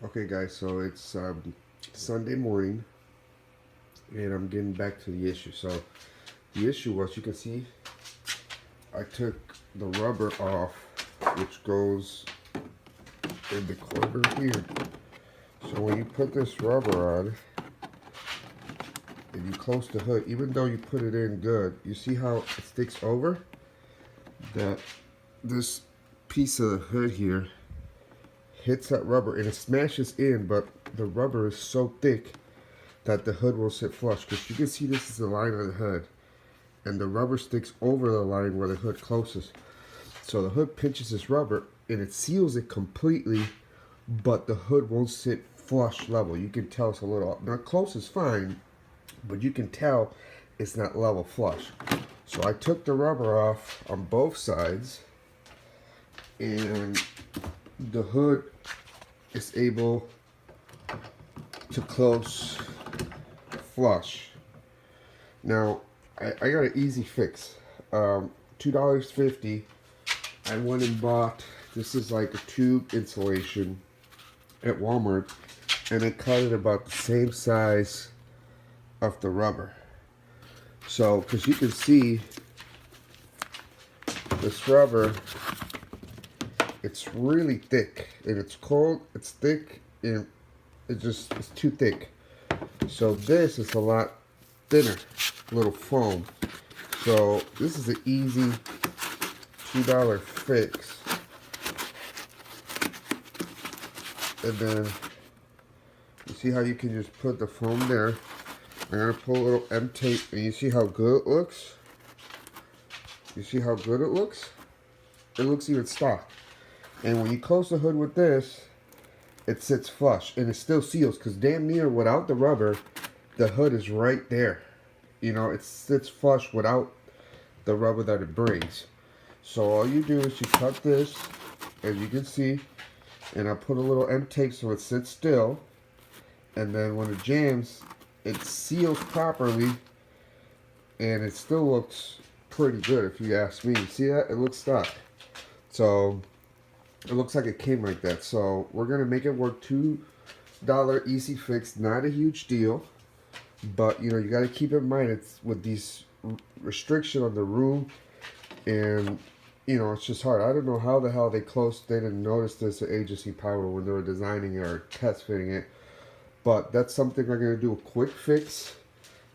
Okay guys, so it's Sunday morning and I'm getting back to the issue. So the issue was, you can see I took the rubber off, which goes in the corner here. So when you put this rubber on and you close the hood, even though you put it in good, you see how it sticks over? That this piece of the hood here hits that rubber and it smashes in, but the rubber is so thick that the hood will sit flush, because you can see this is the line of the hood and the rubber sticks over the line where the hood closes. So the hood pinches this rubber and it seals it completely, but the hood won't sit flush level. You can tell it's a little, not close is fine, but you can tell it's not level flush. So I took the rubber off on both sides and the hood is able to close flush. Now, I got an easy fix. $2.50. I went and bought, this is like a tube insulation at Walmart, and I cut it about the same size of the rubber. So, because you can see this rubber, it's really thick, and it's cold, it's thick, and it's too thick. So this is a lot thinner, little foam. So this is an easy $2 fix. And then you see how you can just put the foam there. I'm gonna pull a little M tape, and you see how good it looks? You see how good it looks? It looks even stock. And when you close the hood with this, it sits flush and it still seals, because damn near without the rubber, the hood is right there. You know, it sits flush without the rubber that it brings. So all you do is you cut this, as you can see, and I put a little M tape so it sits still, and then when it jams, it seals properly, and it still looks pretty good if you ask me. See that? It looks stock. So it looks like it came like that. So we're gonna make it work. $2 easy fix, not a huge deal, but you know, you got to keep in mind, it's with these restriction on the room, and you know, it's just hard. I don't know how the hell they didn't notice this at Agency Power when they were designing it or test fitting it, but that's something I'm gonna do a quick fix.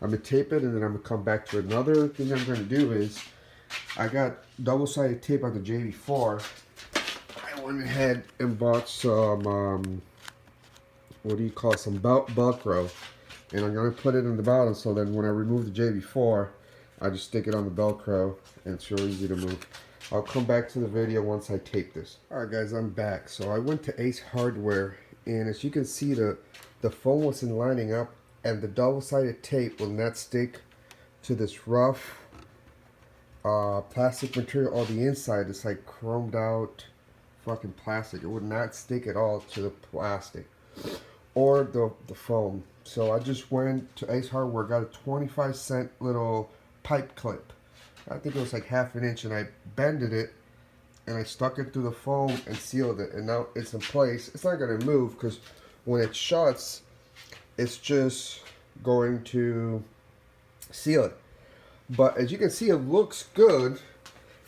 I'm gonna tape it, and then I'm gonna come back to another thing I'm gonna do is, I got double-sided tape on the JB4. I went ahead and bought some, what do you call it, some Velcro, and I'm going to put it in the bottom, so then when I remove the JB4, I just stick it on the Velcro, and it's real easy to move. I'll come back to the video once I tape this. Alright guys, I'm back. So I went to Ace Hardware, and as you can see, the foam wasn't lining up, and the double-sided tape will not stick to this rough plastic material on the inside. It's like chromed out fucking plastic. It would not stick at all to the plastic or the foam. So I just went to Ace Hardware, got a 25-cent little pipe clip. I think it was like ½ an inch, and I bended it and I stuck it through the foam and sealed it, and now it's in place. It's not going to move, because when it shuts, it's just going to seal it. But as you can see, it looks good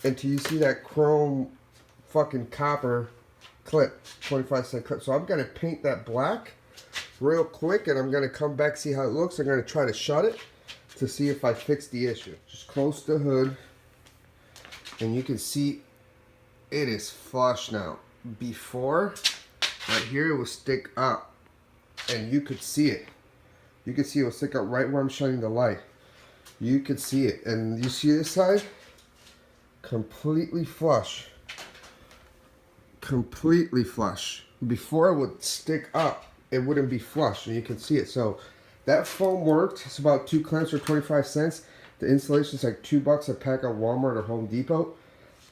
until you see that chrome fucking copper clip, 25-cent clip. So I'm going to paint that black real quick, and I'm going to come back, see how it looks. I'm going to try to shut it to see if I fix the issue. Just close the hood, and you can see it is flush now. Before, right here, it will stick up, and you could see it. You can see it will stick up right where I'm shining the light. You can see it, and you see this side? Completely flush. Completely flush. Before, it would stick up. It wouldn't be flush, and you can see it. So that foam worked. It's about 2 clamps for 25 cents. The insulation is like $2 a pack at Walmart or Home Depot.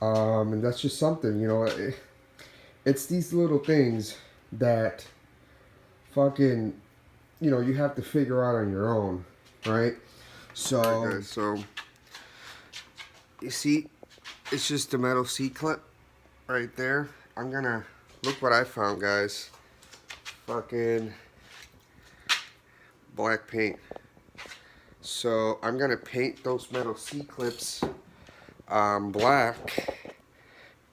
And that's just something, you know. It's these little things that fucking, you know, you have to figure out on your own, right? So, right, guys, so you see, it's just a metal C-clip right there. I'm gonna, look what I found, guys. fucking black paint. So I'm gonna paint those metal C-clips black,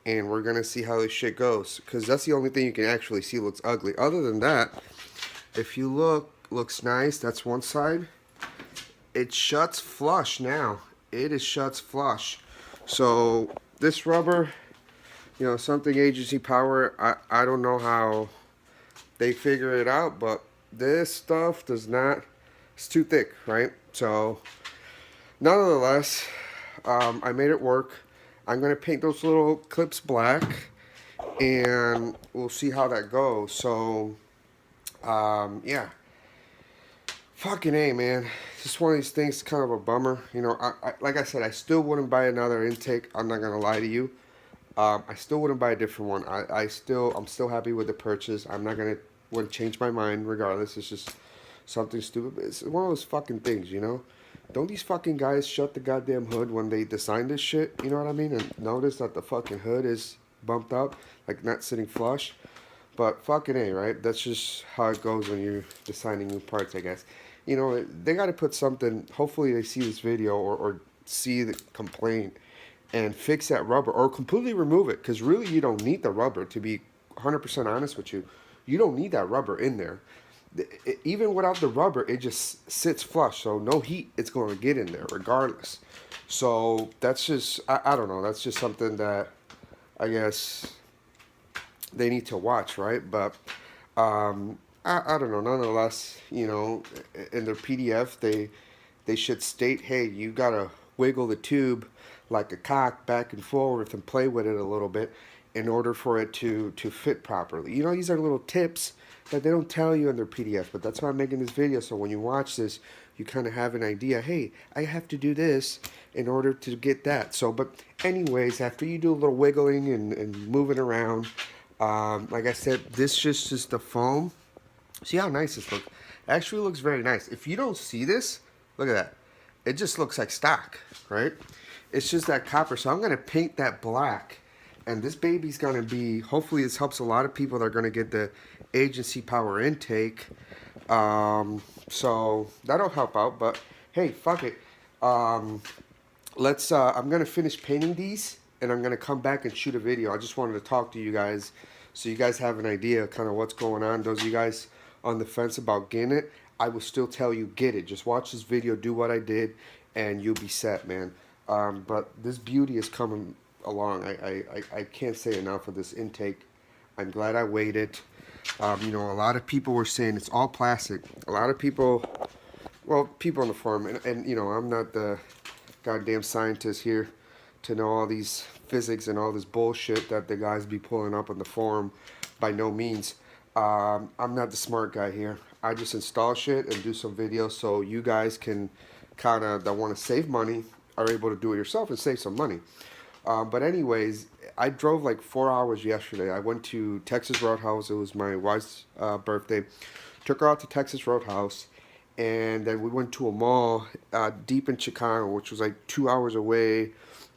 and we're gonna see how this shit goes, because that's the only thing you can actually see looks ugly. Other than that, if you look, looks nice. That's one side. It shuts flush now. It is shuts flush. So this rubber, you know, something agency power, I don't know how they figure it out, but this stuff does not, it's too thick, right? So nonetheless, I made it work. I'm going to paint those little clips black, and we'll see how that goes. So, yeah. Fucking A, man. It's just one of these things, kind of a bummer. You know, like I said, I still wouldn't buy another intake. I'm not going to lie to you. I still wouldn't buy a different one. I'm still happy with the purchase. I'm not going to wouldn't change my mind regardless. It's just something stupid. It's one of those fucking things, you know? Don't these fucking guys shut the goddamn hood when they design this shit? You know what I mean? And notice that the fucking hood is bumped up, like not sitting flush. But fucking A, right? That's just how it goes when you're designing new parts, I guess. You know, they got to put something, hopefully they see this video or see the complaint and fix that rubber or completely remove it, because really you don't need the rubber, to be 100% honest with you. You don't need that rubber in there. Even without the rubber, it just sits flush, so no heat it's going to get in there regardless. So that's just, I don't know, that's just something that I guess they need to watch, right? But I don't know, nonetheless, you know, in their PDF they should state, hey, you gotta wiggle the tube like a cock back and forth and play with it a little bit in order for it to fit properly. You know, these are little tips that they don't tell you in their PDF, but that's why I'm making this video, so when you watch this, you kind of have an idea, hey, I have to do this in order to get that. So, but anyways, after you do a little wiggling and moving around, like I said, this just is the foam. See how nice this looks? Actually looks very nice. If you don't see this, look at that. It just looks like stock, right? It's just that copper. So I'm going to paint that black. And this baby's going to be, hopefully this helps a lot of people that are going to get the agency power intake. So that'll help out. But hey, fuck it. I'm going to finish painting these, and I'm going to come back and shoot a video. I just wanted to talk to you guys so you guys have an idea kind of what's going on. Those of you guys on the fence about getting it, I will still tell you, get it. Just watch this video, do what I did, and you'll be set, man. But this beauty is coming along. I can't say enough of this intake. I'm glad I waited. You know, a lot of people were saying it's all plastic. A lot of people, well, people on the forum, and you know, I'm not the goddamn scientist here to know all these physics and all this bullshit that the guys be pulling up on the forum. By no means. I'm not the smart guy here. I just install shit and do some videos so you guys can kind of, that want to save money, are able to do it yourself and save some money. But anyways, I drove like 4 hours yesterday. I went to Texas Roadhouse. It was my wife's birthday. Took her out to Texas Roadhouse. And then we went to a mall deep in Chicago, which was like 2 hours away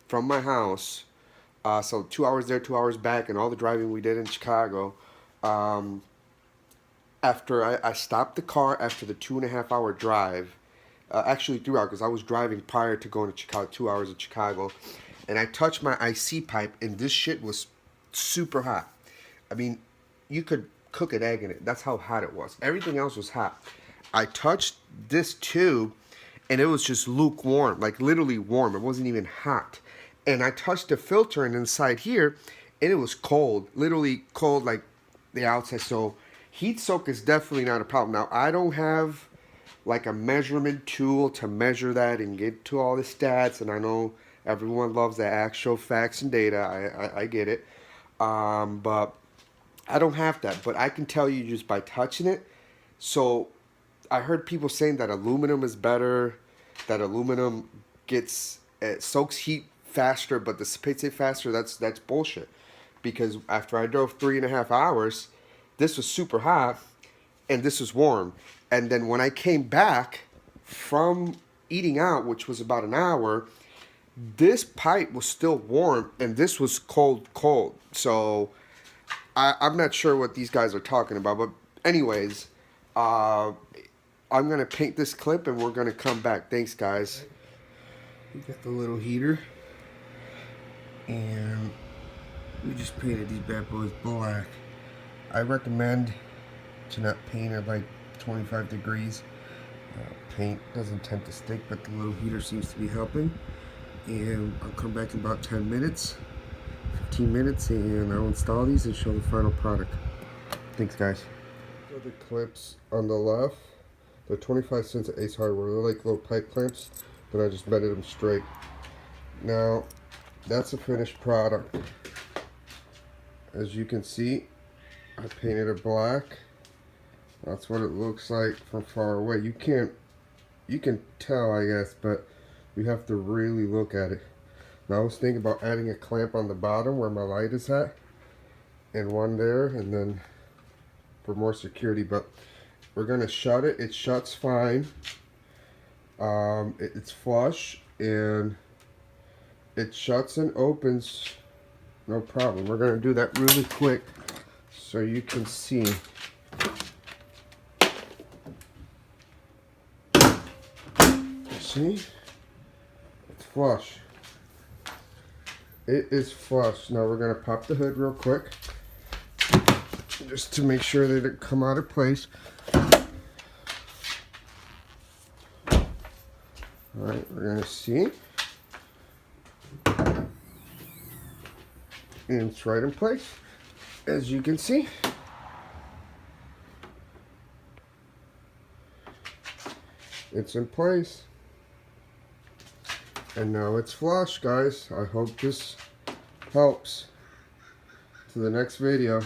from my house. So 2 hours there, 2 hours back, and all the driving we did in Chicago. After I stopped the car after the 2.5 hour drive, actually 3 hours, because I was driving prior to going to Chicago, 2 hours in Chicago, and I touched my IC pipe, and this shit was super hot. I mean, you could cook an egg in it. That's how hot it was. Everything else was hot. I touched this tube, and it was just lukewarm, like literally warm. It wasn't even hot. And I touched the filter, and inside here, and it was cold, literally cold, like the outside. So heat soak is definitely not a problem. Now, I don't have like a measurement tool to measure that and get to all the stats, and I know everyone loves the actual facts and data. I get it. But I don't have that. But I can tell you just by touching it. So I heard people saying that aluminum is better, that aluminum gets soaks heat faster, but dissipates it faster. That's bullshit. Because after I drove 3.5 hours, this was super hot, and this was warm. And then when I came back from eating out, which was about an hour, this pipe was still warm, and this was cold. So I'm not sure what these guys are talking about, but Anyways, I'm going to paint this clip and we're going to come back. Thanks, guys. We got the little heater. And we just painted these bad boys black. I recommend to not paint at like 25 degrees. Paint doesn't tend to stick, but the little heater seems to be helping. And I'll come back in about 10 minutes, 15 minutes, and I'll install these and show the final product. Thanks, guys. So the clips on the left, they're 25 cents at Ace Hardware. They're like little pipe clamps, but I just bended them straight. Now, that's a finished product. As you can see, I painted it black. That's what it looks like from far away. You can tell, I guess, but you have to really look at it. Now I was thinking about adding a clamp on the bottom where my light is at, and one there, and then for more security, but we're gonna shut it. It shuts fine. It's flush, and it shuts and opens no problem. We're gonna do that really quick so you can see. See? It's flush. It is flush. Now we're gonna pop the hood real quick, just to make sure that it come out of place. Alright, we're gonna see. And it's right in place, as you can see. It's in place. And now it's flush, guys. I hope this helps to the next video.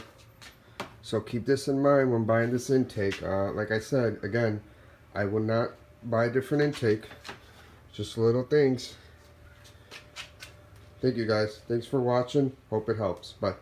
So keep this in mind when buying this intake. Like I said, again, I will not buy a different intake. Just little things. Thank you, guys. Thanks for watching. Hope it helps. Bye.